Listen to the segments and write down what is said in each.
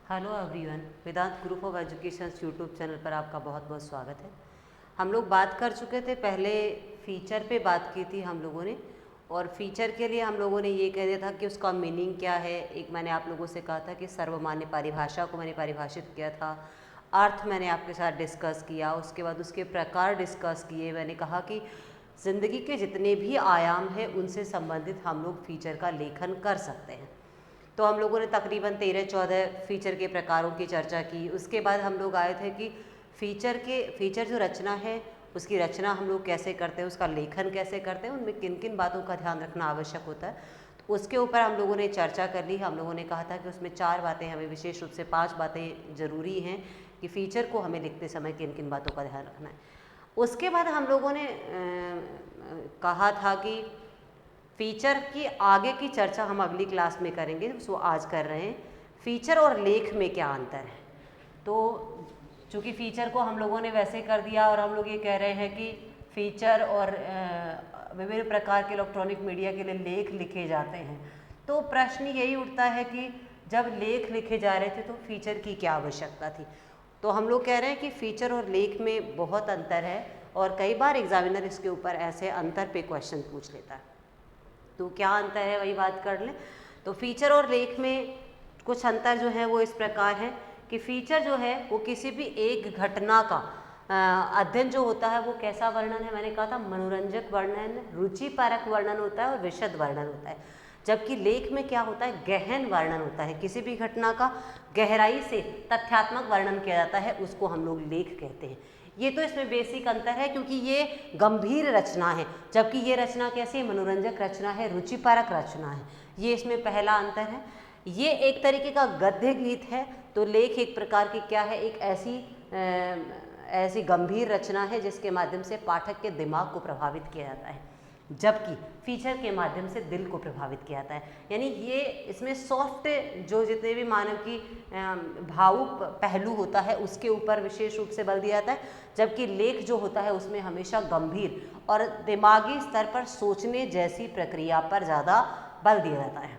Hello everyone, Vedant group of education YouTube channel पर आपका बहुत बहुत स्वागत है। हम लोग बात कर चुके थे, पहले फ़ीचर पे बात की थी हम लोगों ने, और फ़ीचर के लिए हम लोगों ने ये कह दिया था कि उसका मीनिंग क्या है। एक मैंने आप लोगों से कहा था कि सर्वमान्य परिभाषा को मैंने परिभाषित किया था, अर्थ मैंने आपके साथ डिस्कस किया, उसके बाद उसके प्रकार डिस्कस किए। मैंने कहा कि ज़िंदगी के जितने भी आयाम हैं उनसे संबंधित हम लोग फ़ीचर का लेखन कर सकते हैं। तो हम लोगों ने तकरीबन 13-14 फ़ीचर के प्रकारों की चर्चा की। उसके बाद हम लोग आए थे कि फ़ीचर जो रचना है उसकी रचना हम लोग कैसे करते हैं, उसका लेखन कैसे करते हैं, उनमें किन किन बातों का ध्यान रखना आवश्यक होता है। तो उसके ऊपर हम लोगों ने चर्चा कर ली। हम लोगों ने कहा था कि उसमें 4 बातें, हमें विशेष रूप से 5 बातें ज़रूरी हैं कि फ़ीचर को हमें लिखते समय किन किन बातों का ध्यान रखना है। उसके बाद हम लोगों ने कहा था कि फ़ीचर की आगे की चर्चा हम अगली क्लास में करेंगे, सो आज कर रहे हैं फ़ीचर और लेख में क्या अंतर है। तो चूँकि फ़ीचर को हम लोगों ने वैसे कर दिया और हम लोग ये कह रहे हैं कि फ़ीचर और विभिन्न प्रकार के इलेक्ट्रॉनिक मीडिया के लिए लेख लिखे जाते हैं, तो प्रश्न यही उठता है कि जब लेख लिखे जा रहे थे तो फ़ीचर की क्या आवश्यकता थी। तो हम लोग कह रहे हैं कि फ़ीचर और लेख में बहुत अंतर है, और कई बार एग्जामिनर इसके ऊपर ऐसे अंतर पे क्वेश्चन पूछ लेता है। तो क्या अंतर है वही बात कर लें। तो फ़ीचर और लेख में कुछ अंतर जो है वो इस प्रकार है कि फ़ीचर जो है वो किसी भी एक घटना का अध्ययन जो होता है वो कैसा वर्णन है, मैंने कहा था मनोरंजक वर्णन, रुचिपरक वर्णन होता है और विशद वर्णन होता है। जबकि लेख में क्या होता है, गहन वर्णन होता है। किसी भी घटना का गहराई से तथ्यात्मक वर्णन किया जाता है, उसको हम लोग लेख कहते हैं। ये तो इसमें बेसिक अंतर है, क्योंकि ये गंभीर रचना है जबकि ये रचना कैसी है, मनोरंजक रचना है, रुचिपरक रचना है। ये इसमें पहला अंतर है। ये एक तरीके का गद्य गीत है, तो लेख एक प्रकार की क्या है, एक ऐसी गंभीर रचना है जिसके माध्यम से पाठक के दिमाग को प्रभावित किया जाता है, जबकि फ़ीचर के माध्यम से दिल को प्रभावित किया जाता है। यानी ये इसमें सॉफ्ट जो जितने भी मानव की भावुक पहलू होता है उसके ऊपर विशेष रूप से बल दिया जाता है, जबकि लेख जो होता है उसमें हमेशा गंभीर और दिमागी स्तर पर सोचने जैसी प्रक्रिया पर ज़्यादा बल दिया जाता है।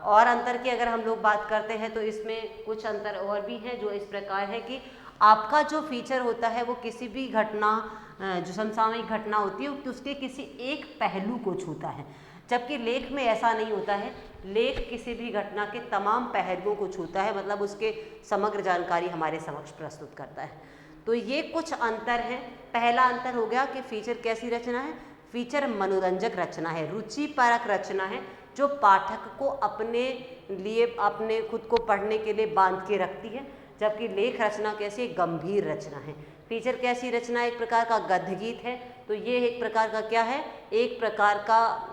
और अंतर की अगर हम लोग बात करते हैं तो इसमें कुछ अंतर और भी हैं, जो इस प्रकार है कि आपका जो फ़ीचर होता है वो किसी भी घटना, जो समसामयिक घटना होती है उसके किसी एक पहलू को छूता है, जबकि लेख में ऐसा नहीं होता है। लेख किसी भी घटना के तमाम पहलुओं को छूता है, मतलब उसके समग्र जानकारी हमारे समक्ष प्रस्तुत करता है। तो ये कुछ अंतर हैं। पहला अंतर हो गया कि फ़ीचर कैसी रचना है, फ़ीचर मनोरंजक रचना है, रुचिपरक रचना है, जो पाठक को अपने लिए, अपने खुद को पढ़ने के लिए बांध के रखती है। जबकि लेख रचना कैसी, गंभीर रचना है। फ़ीचर कैसी रचना, एक प्रकार का गद्य गीत है, तो ये एक प्रकार का क्या है, एक प्रकार का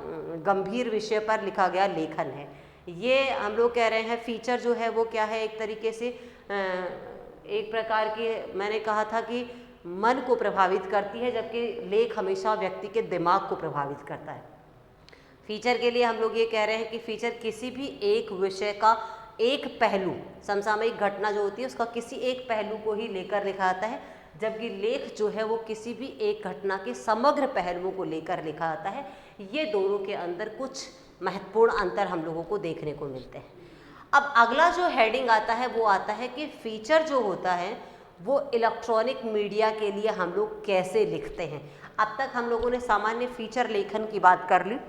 गंभीर विषय पर लिखा गया लेखन है। ये हम लोग कह रहे हैं फ़ीचर जो है वो क्या है, एक तरीके से एक प्रकार की, मैंने कहा था कि मन को प्रभावित करती है, जबकि लेख हमेशा व्यक्ति के दिमाग को प्रभावित करता है। फ़ीचर के लिए हम लोग ये कह रहे हैं कि फ़ीचर किसी भी एक विषय का एक पहलू, समसामयिक घटना जो होती है उसका किसी एक पहलू को ही लेकर लिखा जाता है, जबकि लेख जो है वो किसी भी एक घटना के समग्र पहलुओं को लेकर लिखा जाता है। ये दोनों के अंदर कुछ महत्वपूर्ण अंतर हम लोगों को देखने को मिलते हैं। अब अगला जो हेडिंग आता है वो आता है कि फ़ीचर जो होता है वो इलेक्ट्रॉनिक मीडिया के लिए हम लोग कैसे लिखते हैं। अब तक हम लोगों ने सामान्य फ़ीचर लेखन की बात कर ली,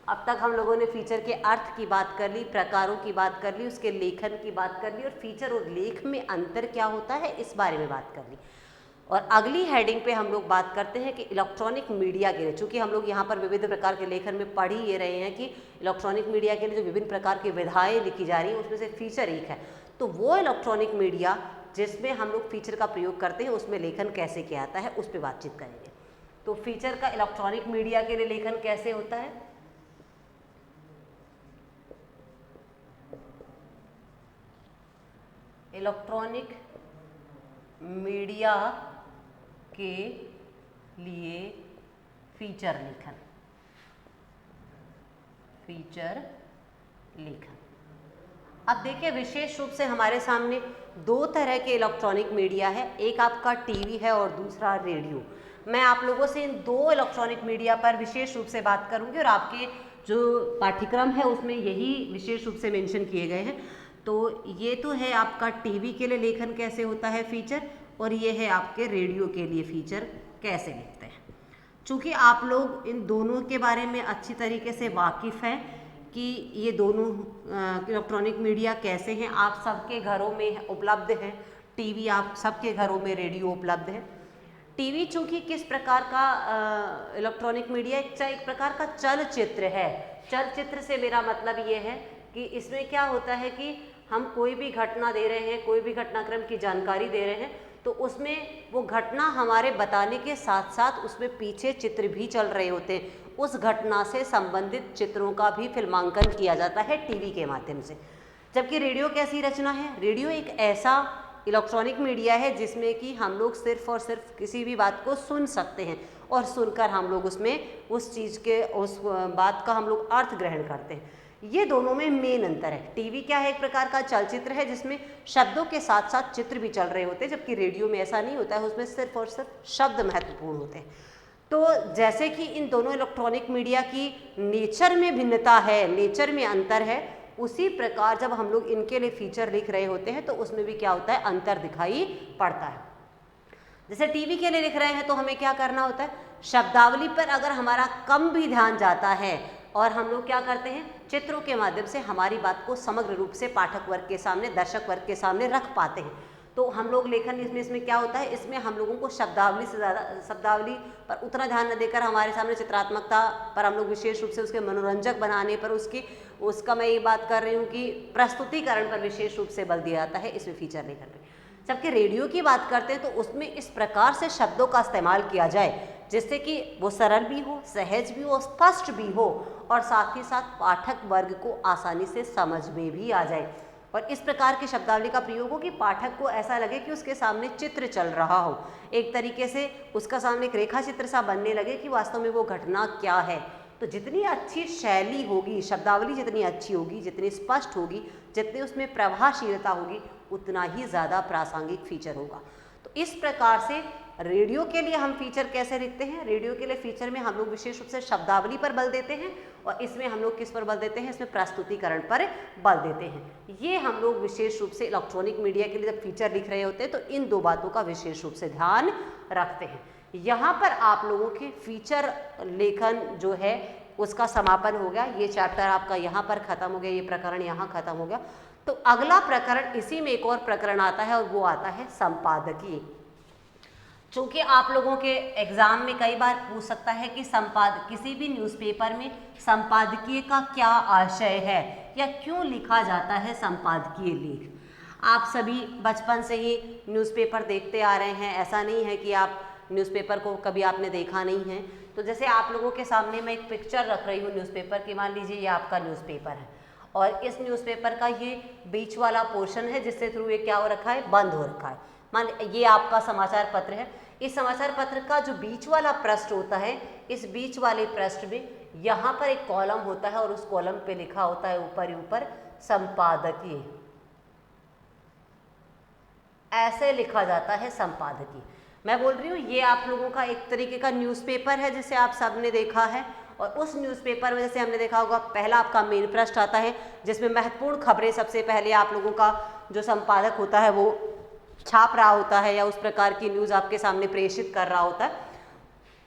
अब तक हम लोगों ने फ़ीचर के अर्थ की बात कर ली, प्रकारों की बात कर ली, उसके लेखन की बात कर ली, और फ़ीचर और लेख में अंतर क्या होता है इस बारे में बात कर ली। और अगली हेडिंग पे हम लोग बात करते हैं कि इलेक्ट्रॉनिक मीडिया के लिए, चूँकि हम लोग यहाँ पर विविध प्रकार के लेखन में पढ़ ही ये रहे हैं कि इलेक्ट्रॉनिक मीडिया के लिए जो विभिन्न प्रकार की विधाएँ लिखी जा रही हैं उसमें से फ़ीचर एक है। तो वो इलेक्ट्रॉनिक मीडिया जिसमें हम लोग फ़ीचर का प्रयोग करते हैं उसमें लेखन कैसे किया जाता है उस पर बातचीत करेंगे। तो फ़ीचर का इलेक्ट्रॉनिक मीडिया के लिए लेखन कैसे होता है, इलेक्ट्रॉनिक मीडिया के लिए फ़ीचर लेखन, फ़ीचर लेखन। अब देखिए विशेष रूप से हमारे सामने दो तरह के इलेक्ट्रॉनिक मीडिया है, एक आपका टीवी है और दूसरा रेडियो। मैं आप लोगों से इन दो इलेक्ट्रॉनिक मीडिया पर विशेष रूप से बात करूंगी और आपके जो पाठ्यक्रम है उसमें यही विशेष रूप से मेंशन किए गए हैं। तो ये तो है आपका टीवी के लिए लेखन कैसे होता है फीचर, और ये है आपके रेडियो के लिए फीचर कैसे लिखते हैं। चूँकि आप लोग इन दोनों के बारे में अच्छी तरीके से वाकिफ़ हैं कि ये दोनों इलेक्ट्रॉनिक मीडिया कैसे हैं, आप सबके घरों में उपलब्ध हैं टीवी, आप सबके घरों में रेडियो उपलब्ध है। टीवी चूँकि किस प्रकार का इलेक्ट्रॉनिक मीडिया, एक प्रकार का चलचित्र है। चलचित्र से मेरा मतलब ये है कि इसमें क्या होता है कि हम कोई भी घटना दे रहे हैं, कोई भी घटनाक्रम की जानकारी दे रहे हैं, तो उसमें वो घटना हमारे बताने के साथ साथ उसमें पीछे चित्र भी चल रहे होते हैं। उस घटना से संबंधित चित्रों का भी फिल्मांकन किया जाता है टीवी के माध्यम से। जबकि रेडियो कैसी रचना है, रेडियो एक ऐसा इलेक्ट्रॉनिक मीडिया है जिसमें कि हम लोग सिर्फ और सिर्फ किसी भी बात को सुन सकते हैं और सुनकर हम लोग उसमें उस चीज़ के उस बात का हम लोग अर्थ ग्रहण करते हैं। ये दोनों में मेन अंतर है। टीवी क्या है, एक प्रकार का चलचित्र है जिसमें शब्दों के साथ साथ चित्र भी चल रहे होते हैं, जबकि रेडियो में ऐसा नहीं होता है, उसमें सिर्फ और सिर्फ शब्द महत्वपूर्ण होते हैं। तो जैसे कि इन दोनों इलेक्ट्रॉनिक मीडिया की नेचर में भिन्नता है, नेचर में अंतर है, उसी प्रकार जब हम लोग इनके लिए फीचर लिख रहे होते हैं तो उसमें भी क्या होता है, अंतर दिखाई पड़ता है। जैसे टीवी के लिए लिख रहे हैं तो हमें क्या करना होता है, शब्दावली पर अगर हमारा कम भी ध्यान जाता है और हम लोग क्या करते हैं, चित्रों के माध्यम से हमारी बात को समग्र रूप से पाठक वर्ग के सामने, दर्शक वर्ग के सामने रख पाते हैं, तो हम लोग लेखन इसमें क्या होता है, इसमें हम लोगों को शब्दावली से ज़्यादा, शब्दावली पर उतना ध्यान न देकर हमारे सामने चित्रात्मकता पर हम लोग विशेष रूप से उसके मनोरंजक बनाने पर, उसका मैं ये बात कर रही हूँ कि प्रस्तुतिकरण पर विशेष रूप से बल दिया जाता है इसमें फीचर लेखन में। जबकि रेडियो की बात करते हैं तो उसमें इस प्रकार से शब्दों का इस्तेमाल किया जाए जिससे कि वो सरल भी हो, सहज भी हो, स्पष्ट भी हो और साथ ही साथ पाठक वर्ग को आसानी से समझ में भी आ जाए। और इस प्रकार की शब्दावली का प्रयोग हो कि पाठक को ऐसा लगे कि उसके सामने चित्र चल रहा हो, एक तरीके से उसका सामने एक रेखा चित्र सा बनने लगे कि वास्तव में वो घटना क्या है। तो जितनी अच्छी शैली होगी, शब्दावली जितनी अच्छी होगी, जितनी स्पष्ट होगी, जितनी उसमें प्रभावशीलता होगी, उतना ही ज़्यादा प्रासंगिक फीचर होगा। तो इस प्रकार से रेडियो के लिए हम फीचर कैसे लिखते हैं, रेडियो के लिए फीचर में हम लोग विशेष रूप से शब्दावली पर बल देते हैं और इसमें हम लोग किस पर बल देते हैं, इसमें प्रस्तुतिकरण पर बल देते हैं। ये हम लोग विशेष रूप से इलेक्ट्रॉनिक मीडिया के लिए जब फीचर लिख रहे होते हैं तो इन दो बातों का विशेष रूप से ध्यान रखते हैं। यहाँ पर आप लोगों के फीचर लेखन जो है उसका समापन हो गया। ये चैप्टर आपका यहाँ पर खत्म हो गया, ये प्रकरण यहाँ खत्म हो गया। तो अगला प्रकरण, इसी में एक और प्रकरण आता है और वो आता है संपादकीय। चूँकि आप लोगों के एग्जाम में कई बार पूछ सकता है कि किसी भी न्यूज़पेपर में संपादकीय का क्या आशय है या क्यों लिखा जाता है संपादकीय लेख। आप सभी बचपन से ही न्यूज़पेपर देखते आ रहे हैं, ऐसा नहीं है कि आप न्यूज़पेपर को कभी आपने देखा नहीं है। तो जैसे आप लोगों के सामने मैं एक पिक्चर रख रही हूँ न्यूज़पेपर की, मान लीजिए ये आपका न्यूज़पेपर है और इस न्यूज़पेपर का ये बीच वाला पोर्शन है जिससे थ्रू ये क्या हो रखा है, बंद हो रखा है। मान ये आपका समाचार पत्र है, इस समाचार पत्र का जो बीच वाला पृष्ठ होता है, इस बीच वाले पृष्ठ में यहाँ पर एक कॉलम होता है और उस कॉलम पे लिखा होता है ऊपर ही ऊपर संपादकीय, ऐसे लिखा जाता है संपादकीय। मैं बोल रही हूँ ये आप लोगों का एक तरीके का न्यूज़पेपर है जिसे आप सबने देखा है और उस न्यूज़पेपर में जैसे हमने देखा होगा पहला आपका मेन पृष्ठ आता है जिसमें महत्वपूर्ण खबरें सबसे पहले आप लोगों का जो संपादक होता है वो छाप रहा होता है या उस प्रकार की न्यूज़ आपके सामने प्रेषित कर रहा होता है।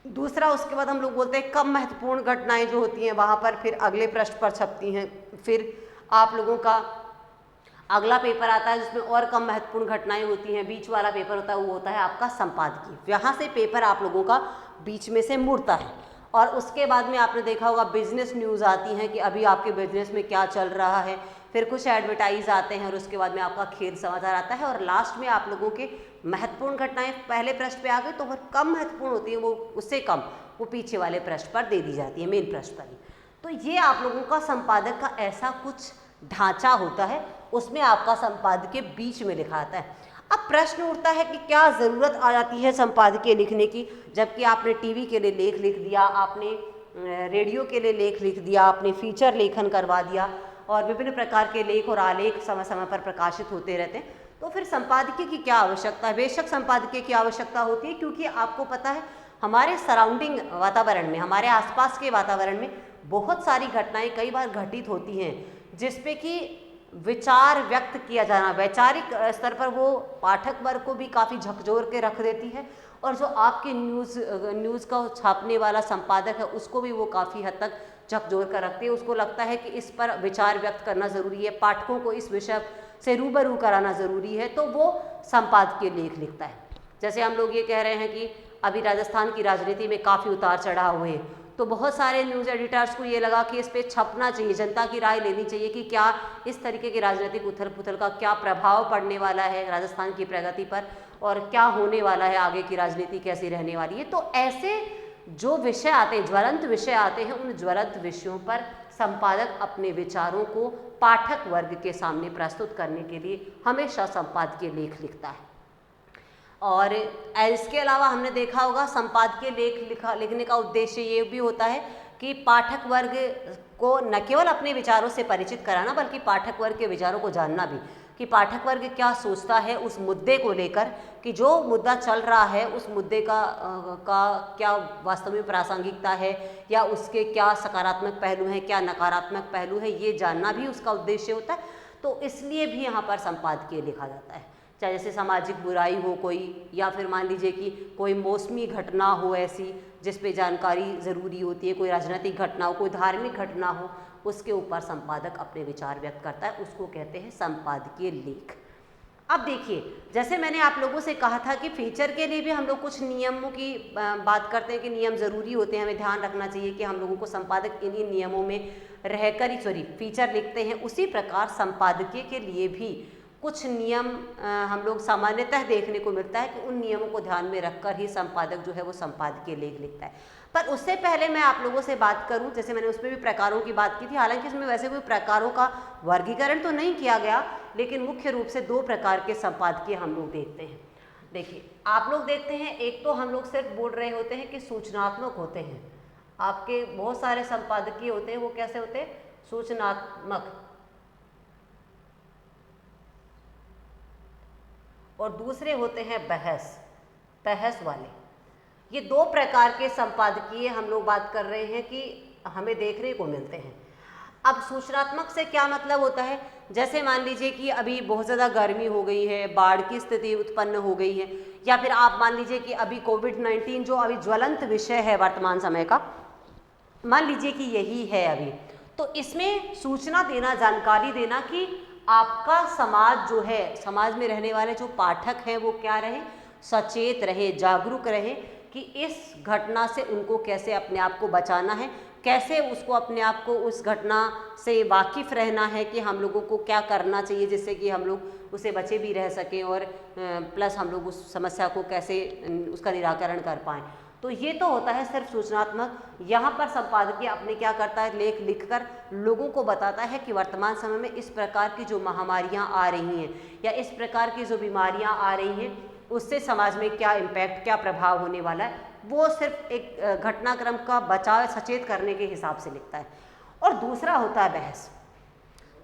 दूसरा, उसके बाद हम लोग बोलते हैं कम महत्वपूर्ण घटनाएं जो होती हैं वहाँ पर फिर अगले पृष्ठ पर छपती हैं। फिर आप लोगों का अगला पेपर आता है जिसमें और कम महत्वपूर्ण घटनाएं होती हैं, बीच वाला पेपर होता है वो होता है आपका संपादकीय। यहाँ से पेपर आप लोगों का बीच में से मुड़ता है और उसके बाद में आपने देखा होगा बिजनेस न्यूज़ आती हैं कि अभी आपके बिजनेस में क्या चल रहा है, फिर कुछ एडवर्टाइज आते हैं और उसके बाद में आपका खेल समाचार आता है और लास्ट में आप लोगों के महत्वपूर्ण घटनाएं पहले पृष्ठ पे आ गई तो फिर कम महत्वपूर्ण होती है वो उससे कम वो पीछे वाले पृष्ठ पर दे दी जाती है, मेन पृष्ठ पर ही। तो ये आप लोगों का संपादक का ऐसा कुछ ढांचा होता है, उसमें आपका संपादकीय बीच में लिखा आता है। अब प्रश्न उठता है कि क्या ज़रूरत आ जाती है संपादकीय लिखने की, जबकि आपने टीवी के लिए लेख लिख दिया, आपने रेडियो के लिए लेख लिख दिया, आपने फीचर लेखन करवा दिया और विभिन्न प्रकार के लेख और आलेख समय समय पर प्रकाशित होते रहते हैं, तो फिर संपादकीय की क्या आवश्यकता है। बेशक संपादकीय की आवश्यकता होती है क्योंकि आपको पता है हमारे सराउंडिंग वातावरण में, हमारे आसपास के वातावरण में बहुत सारी घटनाएं कई बार घटित होती हैं जिसपे कि विचार व्यक्त किया जाना, वैचारिक स्तर पर वो पाठक वर्ग को भी काफ़ी झकझोर के रख देती है, और जो आपके न्यूज़ का छापने वाला संपादक है उसको भी वो काफ़ी हद तक झकझोर कर रखती है। उसको लगता है कि इस पर विचार व्यक्त करना ज़रूरी है, पाठकों को इस विषय से रूबरू कराना ज़रूरी है, तो वो संपादकीय लेख लिखता है। जैसे हम लोग ये कह रहे हैं कि अभी राजस्थान की राजनीति में काफ़ी उतार चढ़ाव हुए, तो बहुत सारे न्यूज़ एडिटर्स को ये लगा कि इस पे छपना चाहिए, जनता की राय लेनी चाहिए कि क्या इस तरीके की राजनीतिक उथल पुथल का क्या प्रभाव पड़ने वाला है राजस्थान की प्रगति पर, और क्या होने वाला है, आगे की राजनीति कैसी रहने वाली है। तो ऐसे जो विषय आते हैं, ज्वलंत विषय आते हैं, उन ज्वलंत विषयों पर संपादक अपने विचारों को पाठक वर्ग के सामने प्रस्तुत करने के लिए हमेशा संपादकीय लेख लिखता है। और इसके अलावा हमने देखा होगा संपादकीय लेख लिखने का उद्देश्य ये भी होता है कि पाठक वर्ग को न केवल अपने विचारों से परिचित कराना, बल्कि पाठक वर्ग के विचारों को जानना भी, कि पाठक वर्ग क्या सोचता है उस मुद्दे को लेकर, कि जो मुद्दा चल रहा है उस मुद्दे का क्या वास्तव में प्रासंगिकता है, या उसके क्या सकारात्मक पहलू हैं, क्या नकारात्मक पहलू है, ये जानना भी उसका उद्देश्य होता है। तो इसलिए भी यहाँ पर संपादकीय लिखा जाता है, चाहे जैसे सामाजिक बुराई हो कोई, या फिर मान लीजिए कि कोई मौसमी घटना हो ऐसी जिस पे जानकारी ज़रूरी होती है, कोई राजनीतिक घटना हो, कोई धार्मिक घटना हो, उसके ऊपर संपादक अपने विचार व्यक्त करता है, उसको कहते हैं संपादकीय लेख। अब देखिए, जैसे मैंने आप लोगों से कहा था कि फीचर के लिए भी हम लोग कुछ नियमों की बात करते हैं कि नियम ज़रूरी होते हैं, हमें ध्यान रखना चाहिए कि हम लोगों को संपादक इन्हीं नियमों में रहकर ही फीचर लिखते हैं। उसी प्रकार संपादकीय के लिए भी कुछ नियम हम लोग सामान्यतः देखने को मिलता है कि उन नियमों को ध्यान में रखकर ही संपादक जो है वो संपादकीय लेख लिखता है। पर उससे पहले मैं आप लोगों से बात करूं, जैसे मैंने उसमें भी प्रकारों की बात की थी, हालांकि इसमें वैसे कोई प्रकारों का वर्गीकरण तो नहीं किया गया, लेकिन मुख्य रूप से दो प्रकार के संपादकीय हम लोग देखते हैं। देखिए, आप लोग देखते हैं, एक तो हम लोग सिर्फ बोल रहे होते हैं कि सूचनात्मक होते हैं, आपके बहुत सारे संपादकीय होते हैं, वो कैसे होते हैं, सूचनात्मक, और दूसरे होते हैं बहस वाले। ये दो प्रकार के संपादकीय हम लोग बात कर रहे हैं कि हमें देखने को मिलते हैं। अब सूचनात्मक से क्या मतलब होता है, जैसे मान लीजिए कि अभी बहुत ज़्यादा गर्मी हो गई है, बाढ़ की स्थिति उत्पन्न हो गई है, या फिर आप मान लीजिए कि अभी कोविड-19 जो अभी ज्वलंत विषय है वर्तमान समय का, मान लीजिए कि यही है अभी, तो इसमें सूचना देना, जानकारी देना कि आपका समाज जो है, समाज में रहने वाले जो पाठक हैं वो क्या रहे, सचेत रहे, जागरूक रहे कि इस घटना से उनको कैसे अपने आप को बचाना है, कैसे उसको अपने आप को उस घटना से वाकिफ़ रहना है कि हम लोगों को क्या करना चाहिए जिससे कि हम लोग उसे बचे भी रह सकें, और प्लस हम लोग उस समस्या को कैसे उसका निराकरण कर पाएँ। तो ये तो होता है सिर्फ सूचनात्मक। यहाँ पर संपादकीय अपने क्या करता है, लेख लिखकर लोगों को बताता है कि वर्तमान समय में इस प्रकार की जो महामारियाँ आ रही हैं या इस प्रकार की जो बीमारियाँ आ रही हैं उससे समाज में क्या इम्पैक्ट, क्या प्रभाव होने वाला है, वो सिर्फ एक घटनाक्रम का बचाव, सचेत करने के हिसाब से लिखता है। और दूसरा होता है बहस।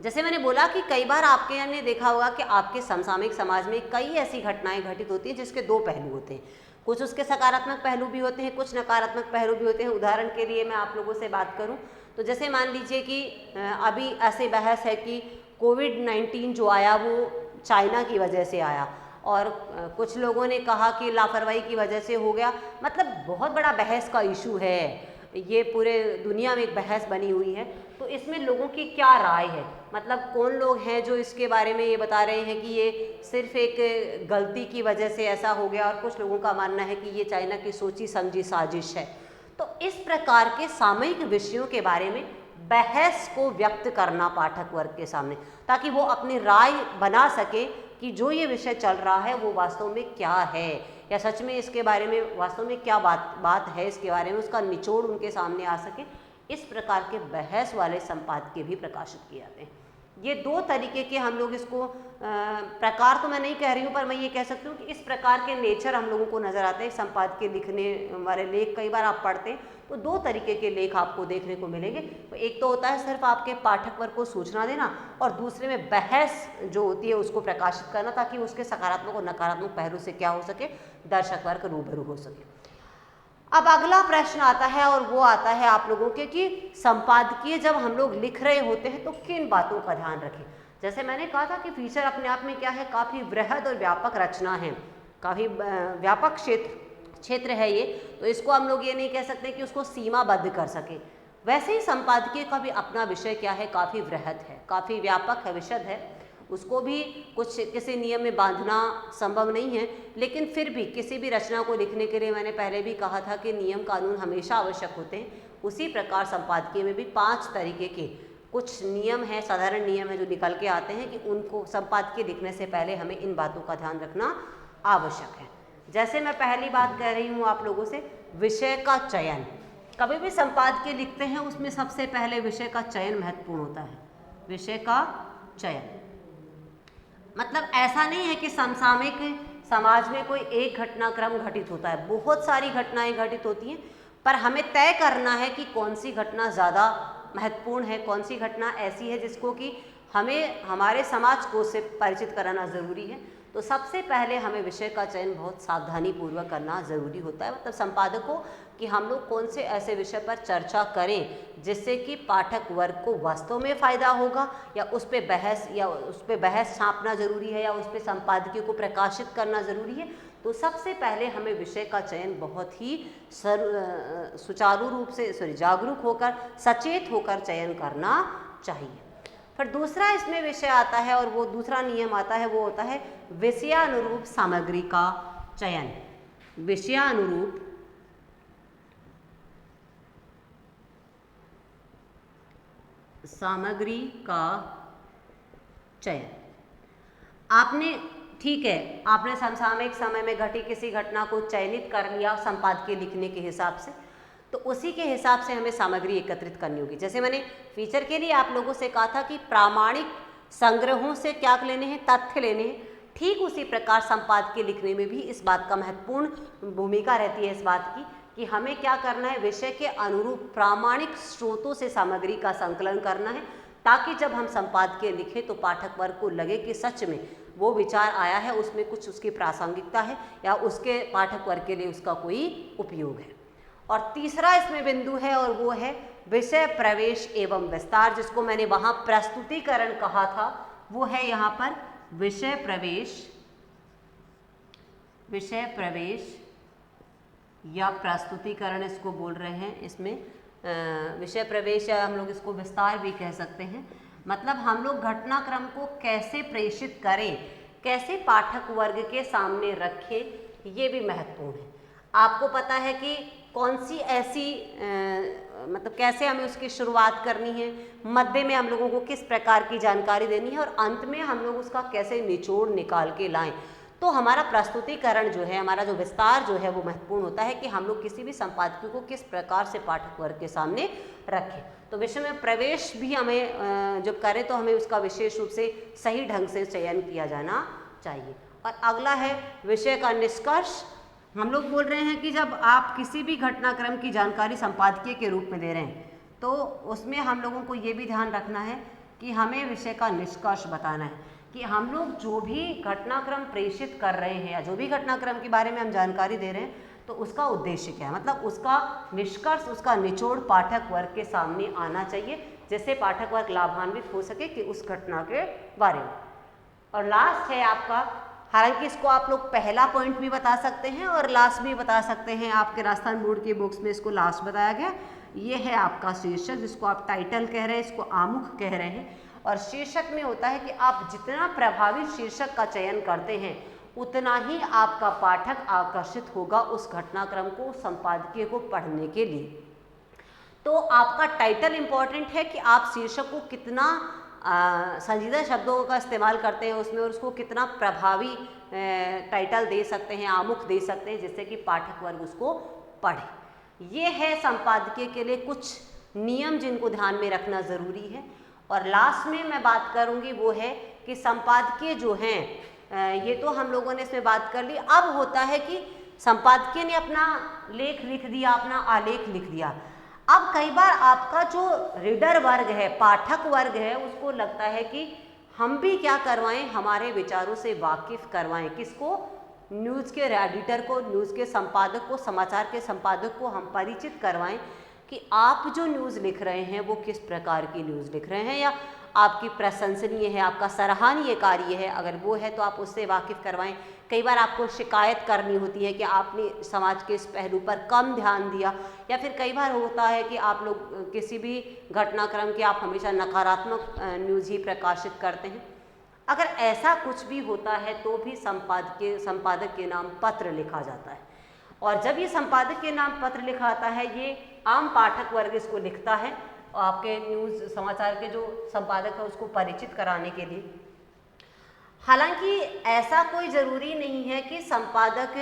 जैसे मैंने बोला कि कई बार आपके यहाँ ने देखा होगा कि आपके समसामयिक समाज में कई ऐसी घटनाएं घटित होती हैं जिसके दो पहलू होते हैं, कुछ उसके सकारात्मक पहलू भी होते हैं, कुछ नकारात्मक पहलू भी होते हैं। उदाहरण के लिए मैं आप लोगों से बात करूं तो जैसे मान लीजिए कि अभी ऐसे बहस है कि कोविड-19 जो आया वो चाइना की वजह से आया, और कुछ लोगों ने कहा कि लापरवाही की वजह से हो गया। मतलब बहुत बड़ा बहस का इशू है ये, पूरे दुनिया में एक बहस बनी हुई है। तो इसमें लोगों की क्या राय है, मतलब कौन लोग हैं जो इसके बारे में ये बता रहे हैं कि ये सिर्फ एक गलती की वजह से ऐसा हो गया, और कुछ लोगों का मानना है कि ये चाइना की सोची समझी साजिश है। तो इस प्रकार के सामयिक विषयों के बारे में बहस को व्यक्त करना पाठक वर्ग के सामने, ताकि वो अपनी राय बना सके कि जो ये विषय चल रहा है वो वास्तव में क्या है, या सच में इसके बारे में वास्तव में क्या बात है, इसके बारे में उसका निचोड़ उनके सामने आ सके। इस प्रकार के बहस वाले संपादकीय भी प्रकाशित किए जाते हैं। ये दो तरीके के हम लोग इसको प्रकार तो मैं नहीं कह रही हूँ, पर मैं ये कह सकती हूँ कि इस प्रकार के नेचर हम लोगों को नज़र आते हैं। संपादकीय लिखने वाले लेख कई बार आप पढ़ते हैं तो दो तरीके के लेख आपको देखने को मिलेंगे। तो एक तो होता है सिर्फ आपके पाठक वर्ग को सूचना देना, और दूसरे में बहस जो होती है उसको प्रकाशित करना, ताकि उसके सकारात्मक और नकारात्मक पहलू से क्या हो सके, दर्शक वर्ग रूबरू हो सके। अब अगला प्रश्न आता है, और वो आता है आप लोगों के कि संपादकीय जब हम लोग लिख रहे होते हैं तो किन बातों का ध्यान रखें। जैसे मैंने कहा था कि फीचर अपने आप में क्या है, काफ़ी वृहद और व्यापक रचना है, काफ़ी व्यापक क्षेत्र है ये, तो इसको हम लोग ये नहीं कह सकते कि उसको सीमाबद्ध कर सके। वैसे ही संपादकीय का भी अपना विषय क्या है, काफ़ी वृहद है, काफ़ी व्यापक है, विशद है, उसको भी कुछ किसी नियम में बांधना संभव नहीं है। लेकिन फिर भी किसी भी रचना को लिखने के लिए मैंने पहले भी कहा था कि नियम कानून हमेशा आवश्यक होते हैं। उसी प्रकार संपादकीय में भी 5 तरीके के कुछ नियम हैं, साधारण नियम है जो निकल के आते हैं कि उनको संपादकीय लिखने से पहले हमें इन बातों का ध्यान रखना आवश्यक है। जैसे मैं पहली बात कह रही हूँ आप लोगों से, विषय का चयन। कभी भी संपादकीय लिखते हैं उसमें सबसे पहले विषय का चयन महत्वपूर्ण होता है। विषय का चयन मतलब ऐसा नहीं है कि समसामयिक समाज में कोई एक घटनाक्रम घटित होता है, बहुत सारी घटनाएं घटित होती हैं, पर हमें तय करना है कि कौन सी घटना ज़्यादा महत्वपूर्ण है, कौन सी घटना ऐसी है जिसको कि हमें हमारे समाज को से परिचित कराना ज़रूरी है। तो सबसे पहले हमें विषय का चयन बहुत सावधानी पूर्वक करना ज़रूरी होता है, मतलब संपादकों कि हम लोग कौन से ऐसे विषय पर चर्चा करें जिससे कि पाठक वर्ग को वास्तव में फ़ायदा होगा, या उस पर बहस छापना ज़रूरी है, या उस पर संपादकीय को प्रकाशित करना ज़रूरी है। तो सबसे पहले हमें विषय का चयन बहुत ही सुचारू रूप से जागरूक होकर, सचेत होकर चयन करना चाहिए। फिर दूसरा इसमें विषय आता है, और वो दूसरा नियम आता है, वो होता है विषयानुरूप सामग्री का चयन। विषयानुरूप सामग्री का चयन। आपने ठीक है, आपने समसामयिक समय में घटी किसी घटना को चयनित कर लिया संपादकीय लिखने के हिसाब से, तो उसी के हिसाब से हमें सामग्री एकत्रित करनी होगी। जैसे मैंने फीचर के लिए आप लोगों से कहा था कि प्रामाणिक संग्रहों से क्या लेने हैं, तथ्य लेने हैं, ठीक उसी प्रकार संपादकीय लिखने में भी इस बात का महत्वपूर्ण भूमिका रहती है, इस बात की कि हमें क्या करना है, विषय के अनुरूप प्रामाणिक स्रोतों से सामग्री का संकलन करना है, ताकि जब हम संपादकीय लिखें तो पाठक वर्ग को लगे कि सच में वो विचार आया है, उसमें कुछ उसकी प्रासंगिकता है, या उसके पाठक वर्ग के लिए उसका कोई उपयोग है। और तीसरा इसमें बिंदु है, और वो है विषय प्रवेश एवं विस्तार, जिसको मैंने वहाँ प्रस्तुतिकरण कहा था, वो है यहाँ पर विषय प्रवेश या प्रस्तुतिकरण इसको बोल रहे हैं। इसमें विषय प्रवेश या हम लोग इसको विस्तार भी कह सकते हैं। मतलब हम लोग घटनाक्रम को कैसे प्रेषित करें, कैसे पाठक वर्ग के सामने रखें, ये भी महत्वपूर्ण है। आपको पता है कि कौन सी ऐसी मतलब कैसे हमें उसकी शुरुआत करनी है, मध्य में हम लोगों को किस प्रकार की जानकारी देनी है, और अंत में हम लोग उसका कैसे निचोड़ निकाल के लाएं। तो हमारा प्रस्तुतिकरण जो है, हमारा जो विस्तार जो है, वो महत्वपूर्ण होता है कि हम लोग किसी भी संपादकीय को किस प्रकार से पाठक वर्ग के सामने रखें। तो विषय में प्रवेश भी हमें जब करें तो हमें उसका विशेष रूप से सही ढंग से चयन किया जाना चाहिए। और अगला है विषय का निष्कर्ष। हम लोग बोल रहे हैं कि जब आप किसी भी घटनाक्रम की जानकारी संपादकीय के रूप में दे रहे हैं, तो उसमें हम लोगों को ये भी ध्यान रखना है कि हमें विषय का निष्कर्ष बताना है कि हम लोग जो भी घटनाक्रम प्रेषित कर रहे हैं, या जो भी घटनाक्रम के बारे में हम जानकारी दे रहे हैं, तो उसका उद्देश्य क्या है, मतलब उसका निष्कर्ष, उसका निचोड़ पाठक वर्ग के सामने आना चाहिए, जिससे पाठक वर्ग लाभान्वित हो सके कि उस घटना के बारे में। और लास्ट है आपका, हालांकि इसको आप लोग पहला पॉइंट भी बता सकते हैं और लास्ट भी बता सकते हैं, आपके राजस्थान बोर्ड के बुक्स में इसको लास्ट बताया गया। ये है आपका शीर्षक, जिसको आप टाइटल कह रहे हैं, इसको आमुख कह रहे हैं। और शीर्षक में होता है कि आप जितना प्रभावी शीर्षक का चयन करते हैं, उतना ही आपका पाठक आकर्षित होगा उस घटनाक्रम को, संपादकीय को पढ़ने के लिए। तो आपका टाइटल इम्पॉर्टेंट है कि आप शीर्षक को कितना संजीदा शब्दों का इस्तेमाल करते हैं उसमें, और उसको कितना प्रभावी टाइटल दे सकते हैं, आमुख दे सकते हैं, जिससे कि पाठक वर्ग उसको पढ़े। ये है संपादकीय के लिए कुछ नियम जिनको ध्यान में रखना ज़रूरी है। और लास्ट में मैं बात करूँगी वो है कि संपादकीय जो हैं, ये तो हम लोगों ने इसमें बात कर ली। अब होता है कि संपादकीय ने अपना लेख लिख दिया, अपना आलेख लिख दिया। अब कई बार आपका जो रीडर वर्ग है, पाठक वर्ग है, उसको लगता है कि हम भी क्या करवाएं, हमारे विचारों से वाकिफ करवाएं। किसको? न्यूज़ के एडिटर को, न्यूज़ के संपादक को, समाचार के संपादक को हम परिचित करवाएं कि आप जो न्यूज़ लिख रहे हैं वो किस प्रकार की न्यूज़ लिख रहे हैं, या आपकी प्रशंसनीय है, आपका सराहनीय कार्य है, अगर वो है तो आप उससे वाकिफ़ करवाएं। कई बार आपको शिकायत करनी होती है कि आपने समाज के इस पहलू पर कम ध्यान दिया, या फिर कई बार होता है कि आप लोग किसी भी घटनाक्रम के आप हमेशा नकारात्मक न्यूज़ ही प्रकाशित करते हैं। अगर ऐसा कुछ भी होता है तो भी संपादक के नाम पत्र लिखा जाता है। और जब ये संपादक के नाम पत्र लिखा आता है, ये आम पाठक वर्ग इसको लिखता है आपके न्यूज़ समाचार के जो संपादक है उसको परिचित कराने के लिए। हालांकि ऐसा कोई ज़रूरी नहीं है कि संपादक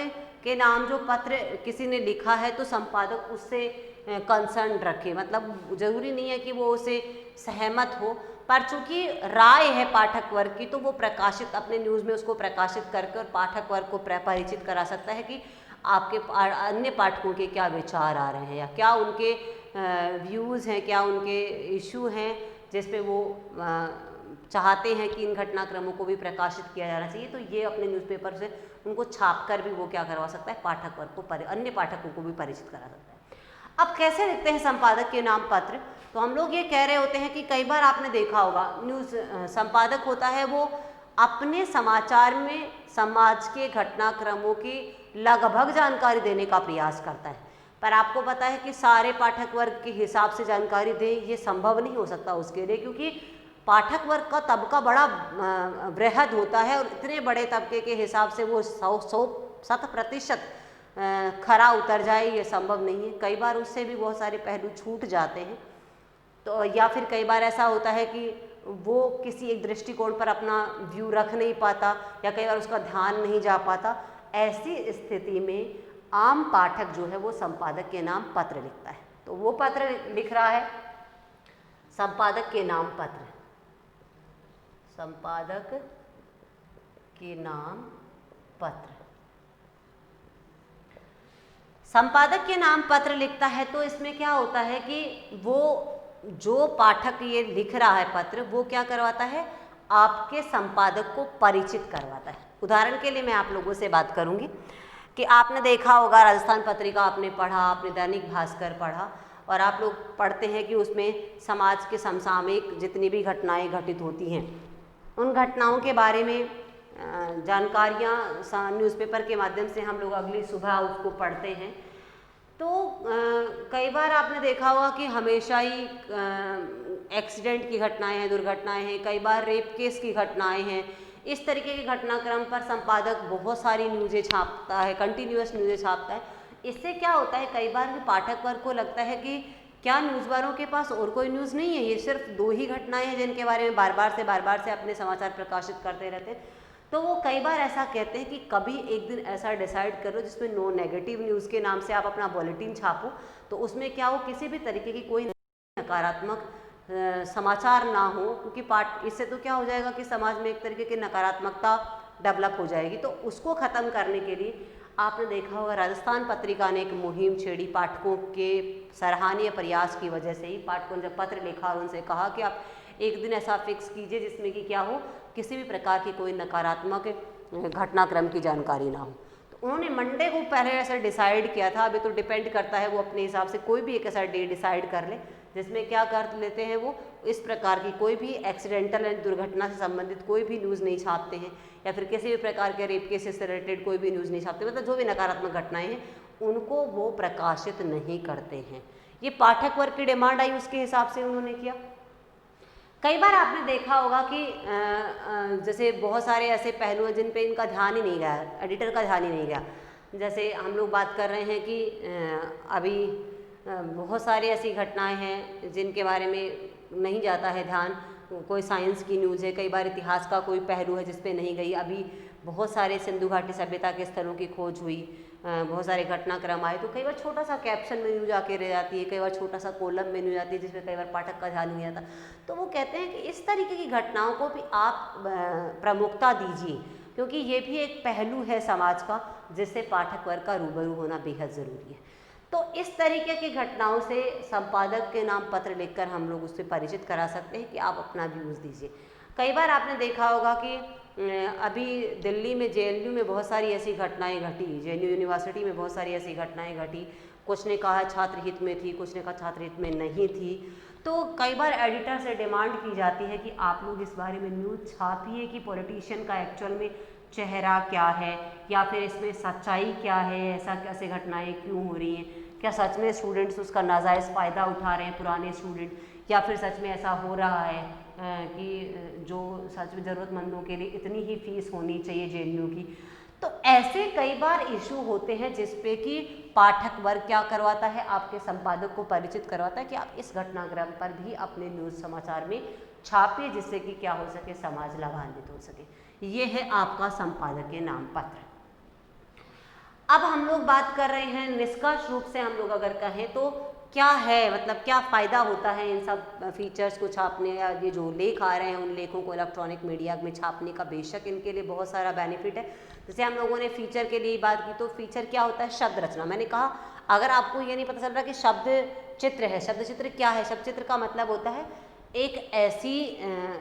के नाम जो पत्र किसी ने लिखा है तो संपादक उससे कंसर्न रखे, मतलब ज़रूरी नहीं है कि वो उसे सहमत हो, पर चूंकि राय है पाठक वर्ग की तो वो प्रकाशित अपने न्यूज़ में उसको प्रकाशित करके और पाठक वर्ग को परिचित करा सकता है कि आपके अन्य पाठकों के क्या विचार आ रहे हैं, या क्या उनके व्यूज़ हैं, क्या उनके इशू हैं जिस पे वो चाहते हैं कि इन घटनाक्रमों को भी प्रकाशित किया जाना चाहिए। तो ये अपने न्यूज़पेपर से उनको छाप कर भी वो क्या करवा सकता है, पाठक वर्ग को अन्य पाठकों को भी परिचित करा सकता है। अब कैसे लिखते हैं संपादक के नाम पत्र? तो हम लोग ये कह रहे होते हैं कि कई बार आपने देखा होगा न्यूज़ संपादक होता है वो अपने समाचार में समाज के घटनाक्रमों की लगभग जानकारी देने का प्रयास करता है, पर आपको पता है कि सारे पाठक वर्ग के हिसाब से जानकारी दें ये संभव नहीं हो सकता उसके लिए, क्योंकि पाठक वर्ग का तबका बड़ा वृहद होता है और इतने बड़े तबके के हिसाब से वो 100% खरा उतर जाए ये संभव नहीं है। कई बार उससे भी बहुत सारे पहलू छूट जाते हैं, तो या फिर कई बार ऐसा होता है कि वो किसी एक दृष्टिकोण पर अपना व्यू रख नहीं पाता, या कई बार उसका ध्यान नहीं जा पाता। ऐसी स्थिति में आम पाठक जो है वो संपादक के नाम पत्र लिखता है। तो वो पत्र लिख रहा है संपादक के नाम पत्र, संपादक के नाम पत्र, संपादक के नाम पत्र लिखता है। तो इसमें क्या होता है कि वो जो पाठक ये लिख रहा है पत्र वो क्या करवाता है, आपके संपादक को परिचित करवाता है। उदाहरण के लिए मैं आप लोगों से बात करूंगी कि आपने देखा होगा राजस्थान पत्रिका आपने पढ़ा, आपने दैनिक भास्कर पढ़ा, और आप लोग पढ़ते हैं कि उसमें समाज के समसामयिक जितनी भी घटनाएं घटित होती हैं उन घटनाओं के बारे में जानकारियाँ न्यूज़पेपर के माध्यम से हम लोग अगली सुबह उसको पढ़ते हैं। तो कई बार आपने देखा होगा कि हमेशा ही एक्सीडेंट की घटनाएं हैं, दुर्घटनाएं हैं, कई बार रेप केस की घटनाएं हैं। इस तरीके के घटनाक्रम पर संपादक बहुत सारी न्यूज़ें छापता है, कंटिन्यूअस न्यूज़ें छापता है। इससे क्या होता है, कई बार पाठक वर्ग को लगता है कि क्या न्यूज़ वालों के पास और कोई न्यूज़ नहीं है, ये सिर्फ 2 ही घटनाएं हैं जिनके बारे में बार बार से अपने समाचार प्रकाशित करते रहते हैं। तो वो कई बार ऐसा कहते हैं कि कभी एक दिन ऐसा डिसाइड करो जिसमें नो नेगेटिव न्यूज़ के नाम से आप अपना बुलेटिन छापो, तो उसमें क्या हो किसी भी तरीके की कोई नकारात्मक समाचार ना हो, क्योंकि इससे तो क्या हो जाएगा कि समाज में एक तरीके की नकारात्मकता डेवलप हो जाएगी। तो उसको ख़त्म करने के लिए आपने देखा होगा राजस्थान पत्रिका ने एक मुहिम छेड़ी, पाठकों के सराहनीय प्रयास की वजह से ही पाठकों ने जब पत्र लिखा और उनसे कहा कि आप एक दिन ऐसा फिक्स कीजिए जिसमें कि क्या हो, किसी भी प्रकार की कोई नकारात्मक घटनाक्रम की जानकारी ना हो। तो उन्होंने मंडे को पहले ऐसा डिसाइड किया था, अभी तो डिपेंड करता है वो अपने हिसाब से कोई भी एक ऐसा डे डिसाइड कर ले जिसमें क्या कर लेते हैं वो इस प्रकार की कोई भी एक्सीडेंटल दुर्घटना से संबंधित कोई भी न्यूज़ नहीं छापते हैं, या फिर किसी भी प्रकार के रेप केसेस से रिलेटेड कोई भी न्यूज़ नहीं छापते, मतलब जो भी नकारात्मक घटनाएं हैं उनको वो प्रकाशित नहीं करते हैं। ये पाठक वर्ग की डिमांड आई, उसके हिसाब से उन्होंने किया। कई बार आपने देखा होगा कि जैसे बहुत सारे ऐसे पहलू हैं जिन पे इनका ध्यान ही नहीं गया, एडिटर का ध्यान ही नहीं गया। जैसे हम लोग बात कर रहे हैं कि अभी बहुत सारी ऐसी घटनाएं हैं जिनके बारे में नहीं जाता है ध्यान, कोई साइंस की न्यूज़ है, कई बार इतिहास का कोई पहलू है जिस पे नहीं गई। अभी बहुत सारे सिंधु घाटी सभ्यता के स्थलों की खोज हुई, बहुत सारे घटनाक्रम आए, तो कई बार छोटा सा कैप्शन में न्यूज आके रह जाती है, कई बार छोटा सा कॉलम में न्यूज आती है जिसमें कई बार पाठक का ध्यान नहीं आता। तो वो कहते हैं कि इस तरीके की घटनाओं को भी आप प्रमुखता दीजिए, क्योंकि ये भी एक पहलू है समाज का जिससे पाठक वर्ग का रूबरू होना बेहद ज़रूरी है। तो इस तरीके की घटनाओं से संपादक के नाम पत्र लिखकर हम लोग उससे परिचित करा सकते हैं कि आप अपना व्यूज़ दीजिए। कई बार आपने देखा होगा कि अभी दिल्ली में JNU में बहुत सारी ऐसी घटनाएं घटी, JNU यूनिवर्सिटी में बहुत सारी ऐसी घटनाएं घटी, कुछ ने कहा छात्र हित में थी, कुछ ने कहा छात्र हित में नहीं थी। तो कई बार एडिटर से डिमांड की जाती है कि आप लोग इस बारे में न्यूज़ छापिए कि पॉलिटिशियन का एक्चुअल में चेहरा क्या है, या फिर इसमें सच्चाई क्या है, ऐसा कैसे घटनाएं क्यों हो रही हैं, क्या सच में स्टूडेंट्स उसका नाजायज़ फ़ायदा उठा रहे हैं पुराने स्टूडेंट, या फिर सच में ऐसा हो रहा है कि जो सच में ज़रूरतमंदों के लिए इतनी ही फीस होनी चाहिए JNU की। तो ऐसे कई बार इशू होते हैं जिस पे कि पाठक वर्ग क्या करवाता है, आपके संपादक को परिचित करवाता है कि आप इस घटनाक्रम पर भी अपने न्यूज़ समाचार में छापिए, जिससे कि क्या हो सके, समाज लाभान्वित हो सके। ये है आपका संपादक के नाम पत्र। अब हम लोग बात कर रहे हैं निष्कर्ष रूप से, हम लोग अगर कहें तो क्या है, मतलब क्या फ़ायदा होता है इन सब फीचर्स को छापने, या ये जो लेख आ रहे हैं उन लेखों को इलेक्ट्रॉनिक मीडिया में छापने का। बेशक इनके लिए बहुत सारा बेनिफिट है। जैसे हम लोगों ने फीचर के लिए बात की, तो फीचर क्या होता है, शब्द रचना। मैंने कहा अगर आपको ये नहीं पता चल रहा कि शब्द चित्र है, शब्द चित्र क्या है, शब्द चित्र का मतलब होता है एक ऐसी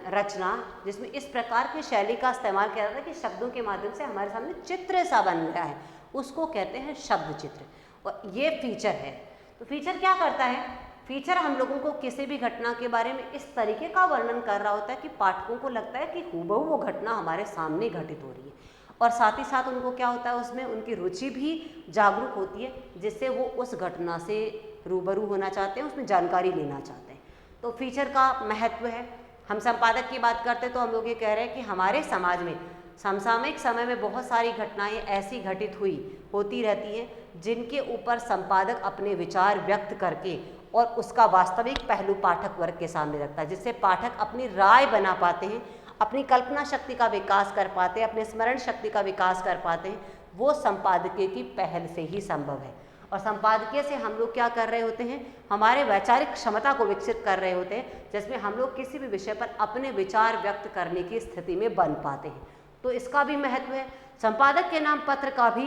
रचना जिसमें इस प्रकार की शैली का इस्तेमाल किया जाता है कि शब्दों के माध्यम से हमारे सामने चित्र सा बन गया है, उसको कहते हैं शब्द चित्र, और ये फीचर है। तो फीचर क्या करता है, फीचर हम लोगों को किसी भी घटना के बारे में इस तरीके का वर्णन कर रहा होता है कि पाठकों को लगता है कि हूबहू वो घटना हमारे सामने घटित हो रही है, और साथ ही साथ उनको क्या होता है, उसमें उनकी रुचि भी जागरूक होती है, जिससे वो उस घटना से रूबरू होना चाहते हैं, उसमें जानकारी लेना चाहते हैं। तो फीचर का महत्व है। हम संपादक की बात करते हैं तो हम लोग ये कह रहे हैं कि हमारे समाज में समसामयिक समय में बहुत सारी घटनाएं ऐसी घटित होती रहती हैं जिनके ऊपर संपादक अपने विचार व्यक्त करके और उसका वास्तविक पहलू पाठक वर्ग के सामने रखता है, जिससे पाठक अपनी राय बना पाते हैं, अपनी कल्पना शक्ति का विकास कर पाते हैं, अपने स्मरण शक्ति का विकास कर पाते हैं। वो संपादकीय की पहल से ही संभव है। और संपादकीय से हम लोग क्या कर रहे होते हैं, हमारे वैचारिक क्षमता को विकसित कर रहे होते हैं, जिसमें हम लोग किसी भी विषय पर अपने विचार व्यक्त करने की स्थिति में बन पाते हैं। तो इसका भी महत्व है। संपादक के नाम पत्र का भी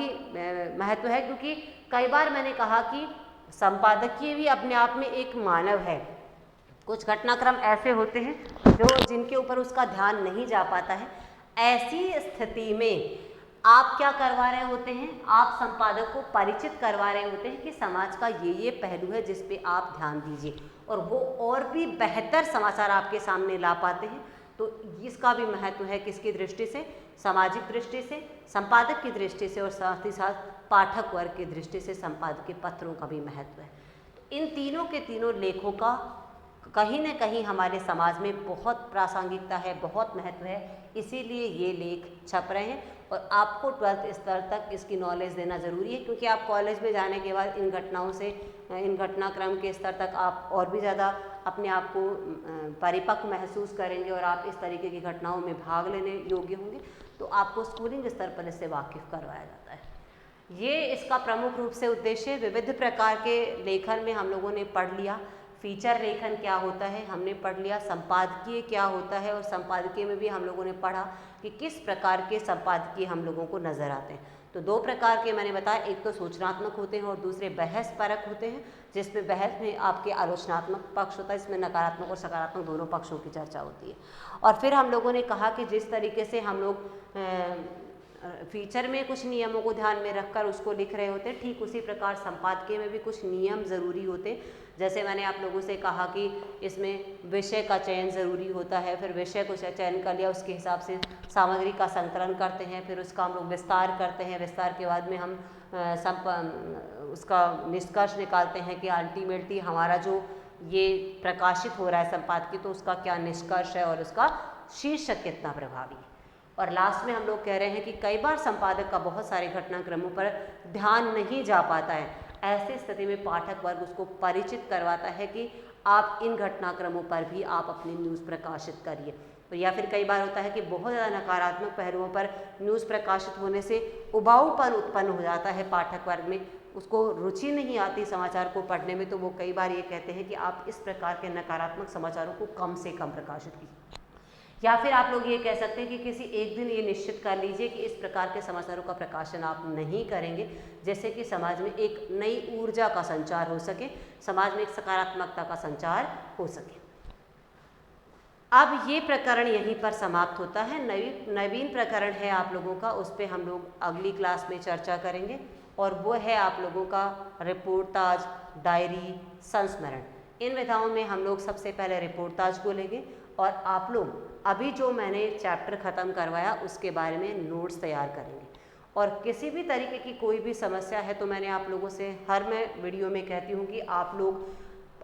महत्व है, क्योंकि कई बार मैंने कहा कि संपादकीय भी अपने आप में एक मानव है। कुछ घटनाक्रम ऐसे होते हैं जिनके ऊपर उसका ध्यान नहीं जा पाता है। ऐसी स्थिति में आप क्या करवा रहे होते हैं, आप संपादक को परिचित करवा रहे होते हैं कि समाज का ये पहलू है जिस पे आप ध्यान दीजिए, और वो और भी बेहतर समाचार आपके सामने ला पाते हैं। तो इसका भी महत्व है, किसकी दृष्टि से, सामाजिक दृष्टि से, संपादक की दृष्टि से, और साथ ही साथ पाठक वर्ग की दृष्टि से संपादकीय पत्रों का भी महत्व है। तो इन तीनों के तीनों लेखों का कहीं न कहीं हमारे समाज में बहुत प्रासंगिकता है, बहुत महत्व है, इसीलिए ये लेख छप रहे हैं। और आपको 12th स्तर तक इसकी नॉलेज देना ज़रूरी है, क्योंकि आप कॉलेज में जाने के बाद इन घटनाओं से, इन घटनाक्रम के स्तर तक आप और भी ज़्यादा अपने आप को परिपक्व महसूस करेंगे, और आप इस तरीके की घटनाओं में भाग लेने योग्य होंगे। तो आपको स्कूलिंग स्तर पर इससे वाकिफ़ करवाया जाता है। ये इसका प्रमुख रूप से उद्देश्य। विविध प्रकार के लेखन में हम लोगों ने पढ़ लिया, फीचर लेखन क्या होता है हमने पढ़ लिया, संपादकीय क्या होता है, और संपादकीय में भी हम लोगों ने पढ़ा कि किस प्रकार के संपादकीय हम लोगों को नज़र आते हैं। तो दो प्रकार के मैंने बताया, एक तो सूचनात्मक होते हैं और दूसरे बहस परक होते हैं, जिसमें बहस में आपके आलोचनात्मक पक्ष होता है, इसमें नकारात्मक और सकारात्मक दोनों पक्षों की चर्चा होती है। और फिर हम लोगों ने कहा कि जिस तरीके से हम लोग फीचर में कुछ नियमों को ध्यान में रखकर उसको लिख रहे होते हैं, ठीक उसी प्रकार संपादकीय में भी कुछ नियम ज़रूरी होते हैं। जैसे मैंने आप लोगों से कहा कि इसमें विषय का चयन ज़रूरी होता है, फिर विषय को चयन कर लिया, उसके हिसाब से सामग्री का संकलन करते हैं, फिर उसका हम लोग विस्तार करते हैं, विस्तार के बाद में हम उसका निष्कर्ष निकालते हैं कि अल्टीमेटली हमारा जो ये प्रकाशित हो रहा है संपादकीय, तो उसका क्या निष्कर्ष है और उसका शीर्षक कितना प्रभावी है। और लास्ट में हम लोग कह रहे हैं कि कई बार संपादक का बहुत सारे घटनाक्रमों पर ध्यान नहीं जा पाता है। ऐसी स्थिति में पाठक वर्ग उसको परिचित करवाता है कि आप इन घटनाक्रमों पर भी आप अपनी न्यूज़ प्रकाशित करिए। तो या फिर कई बार होता है कि बहुत ज़्यादा नकारात्मक पहलुओं पर न्यूज़ प्रकाशित होने से उबाऊपन उत्पन्न हो जाता है पाठक वर्ग में, उसको रुचि नहीं आती समाचार को पढ़ने में। तो वो कई बार ये कहते हैं कि आप इस प्रकार के नकारात्मक समाचारों को कम से कम प्रकाशित कीजिए। या फिर आप लोग ये कह सकते हैं कि किसी एक दिन ये निश्चित कर लीजिए कि इस प्रकार के समाचारों का प्रकाशन आप नहीं करेंगे, जैसे कि समाज में एक नई ऊर्जा का संचार हो सके, समाज में एक सकारात्मकता का संचार हो सके। अब ये प्रकरण यहीं पर समाप्त होता है। नवीन प्रकरण है आप लोगों का, उस पर हम लोग अगली क्लास में चर्चा करेंगे। और वो है आप लोगों का रिपोर्टाज, डायरी, संस्मरण। इन विधाओं में हम लोग सबसे पहले रिपोर्टाज को लेंगे और आप लोग अभी जो मैंने चैप्टर ख़त्म करवाया उसके बारे में नोट्स तैयार करेंगे। और किसी भी तरीके की कोई भी समस्या है तो मैंने आप लोगों से मैं वीडियो में कहती हूँ कि आप लोग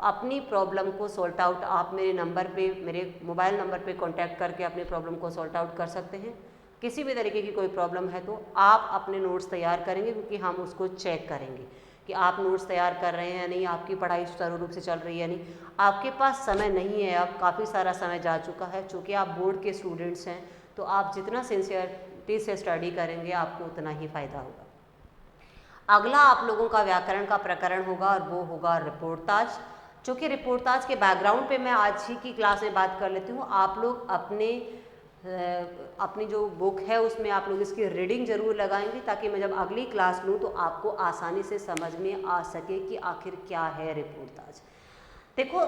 अपनी प्रॉब्लम को सॉल्ट आउट आप मेरे नंबर पे, मेरे मोबाइल नंबर पे कांटेक्ट करके अपनी प्रॉब्लम को सॉल्ट आउट कर सकते हैं। किसी भी तरीके की कोई प्रॉब्लम है तो आप अपने नोट्स तैयार करेंगे, क्योंकि हम उसको चेक करेंगे कि आप नोट्स तैयार कर रहे हैं या नहीं, आपकी पढ़ाई सुचारू रूप से चल रही है या नहीं। आपके पास समय नहीं है, अब काफ़ी सारा समय जा चुका है। चूँकि आप बोर्ड के स्टूडेंट्स हैं तो आप जितना सिंसियरिटी से स्टडी करेंगे आपको उतना ही फ़ायदा होगा। अगला आप लोगों का व्याकरण का प्रकरण होगा और वो होगा रिपोर्टाज। चूँकि रिपोर्टाज के बैकग्राउंड पे मैं आज ही की क्लास में बात कर लेती हूँ। आप लोग अपनी जो बुक है उसमें आप लोग इसकी रीडिंग ज़रूर लगाएंगे, ताकि मैं जब अगली क्लास लूँ तो आपको आसानी से समझ में आ सके कि आखिर क्या है रिपोर्टाज। देखो,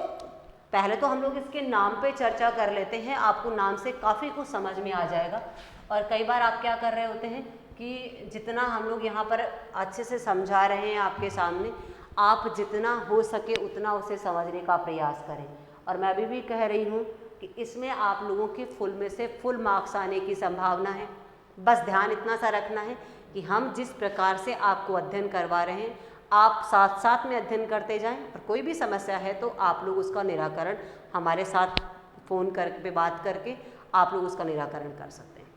पहले तो हम लोग इसके नाम पे चर्चा कर लेते हैं। आपको नाम से काफ़ी कुछ समझ में आ जाएगा। और कई बार आप क्या कर रहे होते हैं कि जितना हम लोग यहाँ पर अच्छे से समझा रहे हैं आपके सामने, आप जितना हो सके उतना उसे समझने का प्रयास करें। और मैं अभी भी कह रही हूँ कि इसमें आप लोगों के फुल में से फुल मार्क्स आने की संभावना है। बस ध्यान इतना सा रखना है कि हम जिस प्रकार से आपको अध्ययन करवा रहे हैं आप साथ साथ में अध्ययन करते जाएं, और कोई भी समस्या है तो आप लोग उसका निराकरण हमारे साथ फ़ोन पे बात करके आप लोग उसका निराकरण कर सकते हैं।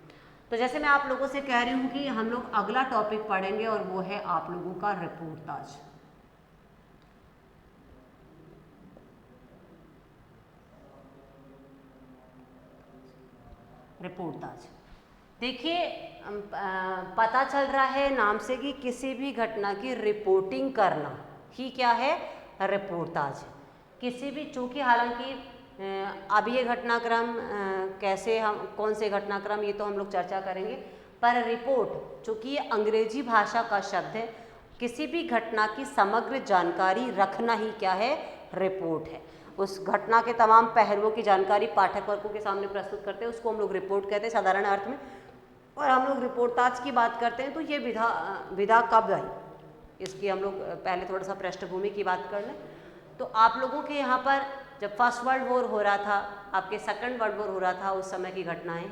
तो जैसे मैं आप लोगों से कह रही हूँ कि हम लोग अगला टॉपिक पढ़ेंगे और वो है आप लोगों का रिपोर्टाज। रिपोर्टाज, देखिए, पता चल रहा है नाम से कि किसी भी घटना की रिपोर्टिंग करना ही क्या है, रिपोर्टाज। किसी भी, चूँकि हालांकि अब ये घटनाक्रम कैसे, हम कौन से घटनाक्रम, ये तो हम लोग चर्चा करेंगे। पर रिपोर्ट, चूँकि ये अंग्रेजी भाषा का शब्द है, किसी भी घटना की समग्र जानकारी रखना ही क्या है, रिपोर्ट है। उस घटना के तमाम पहलुओं की जानकारी पाठक वर्गों के सामने प्रस्तुत करते हैं, उसको हम लोग रिपोर्ट कहते हैं साधारण अर्थ में। और हम लोग रिपोर्टाज की बात करते हैं तो ये विधा कब आई, इसकी हम लोग पहले थोड़ा सा पृष्ठभूमि की बात कर लें। तो आप लोगों के यहाँ पर जब फर्स्ट वर्ल्ड वॉर हो रहा था, आपके सेकंड वर्ल्ड वॉर हो रहा था, उस समय की घटनाएं।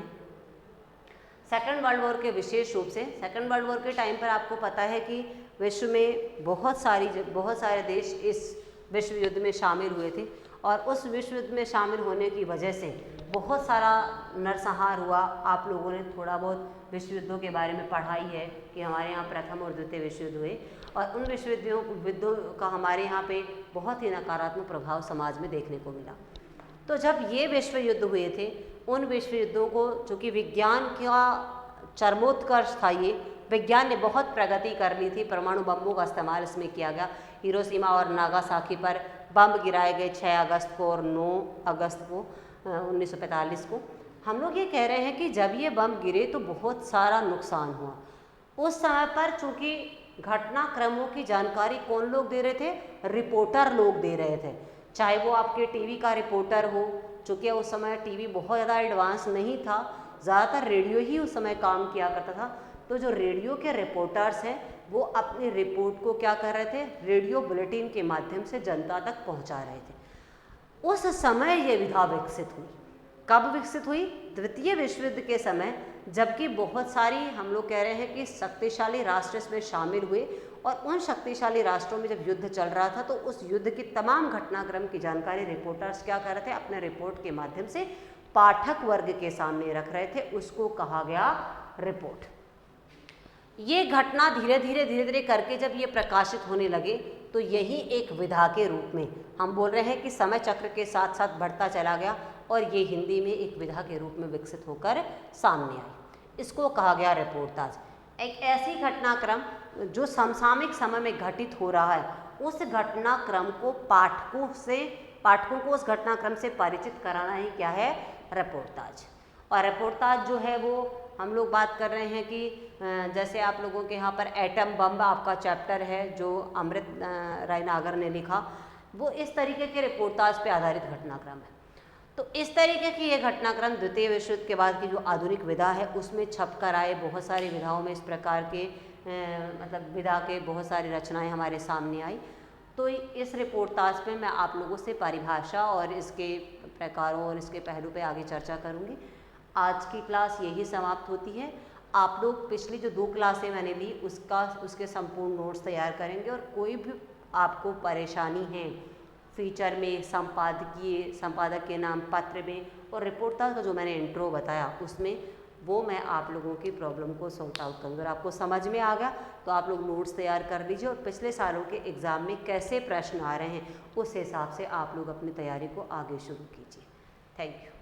सेकंड वर्ल्ड वॉर के विशेष रूप से सेकंड वर्ल्ड वॉर के टाइम पर आपको पता है कि विश्व में बहुत सारे देश इस विश्व युद्ध में शामिल हुए थे। और उस विश्व युद्ध में शामिल होने की वजह से बहुत सारा नरसंहार हुआ। आप लोगों ने थोड़ा बहुत विश्व युद्धों के बारे में पढ़ाई है कि हमारे यहाँ प्रथम और द्वितीय विश्व युद्ध हुए, और उन विश्व युद्धों का हमारे यहाँ पे बहुत ही नकारात्मक प्रभाव समाज में देखने को मिला। तो जब ये विश्व युद्ध हुए थे, उन विश्व युद्धों को, चूँकि विज्ञान का चरमोत्कर्ष था, ये विज्ञान ने बहुत प्रगति कर ली थी। परमाणु बम्बों का इस्तेमाल इसमें किया गया। हिरोशिमा और नागासाकी पर बम गिराए गए 6 अगस्त को और 9 अगस्त को 1945 को। हम लोग ये कह रहे हैं कि जब ये बम गिरे तो बहुत सारा नुकसान हुआ। उस समय पर चूँकि घटनाक्रमों की जानकारी कौन लोग दे रहे थे, रिपोर्टर लोग दे रहे थे। चाहे वो आपके टीवी का रिपोर्टर हो, चूँकि उस समय टीवी बहुत ज़्यादा एडवांस नहीं था, ज़्यादातर रेडियो ही उस समय काम किया करता था। तो जो रेडियो के रिपोर्टर्स हैं वो अपनी रिपोर्ट को क्या कर रहे थे, रेडियो बुलेटिन के माध्यम से जनता तक पहुंचा रहे थे। उस समय ये विधा विकसित हुई। कब विकसित हुई? द्वितीय विश्व युद्ध के समय, जबकि बहुत सारी, हम लोग कह रहे हैं कि शक्तिशाली राष्ट्र इसमें शामिल हुए। और उन शक्तिशाली राष्ट्रों में जब युद्ध चल रहा था तो उस युद्ध की तमाम घटनाक्रम की जानकारी रिपोर्टर्स क्या कर रहे थे, अपने रिपोर्ट के माध्यम से पाठक वर्ग के सामने रख रहे थे। उसको कहा गया रिपोर्ट। ये घटना धीरे धीरे करके जब ये प्रकाशित होने लगे तो यही एक विधा के रूप में, हम बोल रहे हैं कि समय चक्र के साथ साथ बढ़ता चला गया और ये हिंदी में एक विधा के रूप में विकसित होकर सामने आई। इसको कहा गया रिपोर्टाज। एक ऐसी घटनाक्रम जो समसामयिक समय में घटित हो रहा है, उस घटनाक्रम को पाठकों को उस घटनाक्रम से परिचित कराना ही क्या है, रिपोर्टाज। और रिपोर्टाज जो है वो हम लोग बात कर रहे हैं कि जैसे आप लोगों के यहाँ पर एटम बम आपका चैप्टर है जो अमृत राय नागर ने लिखा, वो इस तरीके के रिपोर्टाज पे आधारित घटनाक्रम है। तो इस तरीके की ये घटनाक्रम द्वितीय विश्व युद्ध के बाद की जो आधुनिक विधा है उसमें छप कर आए। बहुत सारी विधाओं में इस प्रकार के मतलब विधा के बहुत सारी रचनाएं हमारे सामने आई। तो इस रिपोर्टाज पे मैं आप लोगों से परिभाषा और इसके प्रकारों और इसके पहलू पे आगे चर्चा करूँगी। आज की क्लास यही समाप्त होती है। आप लोग पिछली जो 2 क्लासें मैंने ली उसके संपूर्ण नोट्स तैयार करेंगे, और कोई भी आपको परेशानी है फीचर में, संपादक के नाम पत्र में और रिपोर्टाज का जो मैंने इंट्रो बताया उसमें, वो मैं आप लोगों की प्रॉब्लम को सॉर्ट आउट करूँगी। अगर आपको समझ में आ गया तो आप लोग नोट्स तैयार कर लीजिए, और पिछले सालों के एग्ज़ाम में कैसे प्रश्न आ रहे हैं उस हिसाब से आप लोग अपनी तैयारी को आगे शुरू कीजिए। Thank you.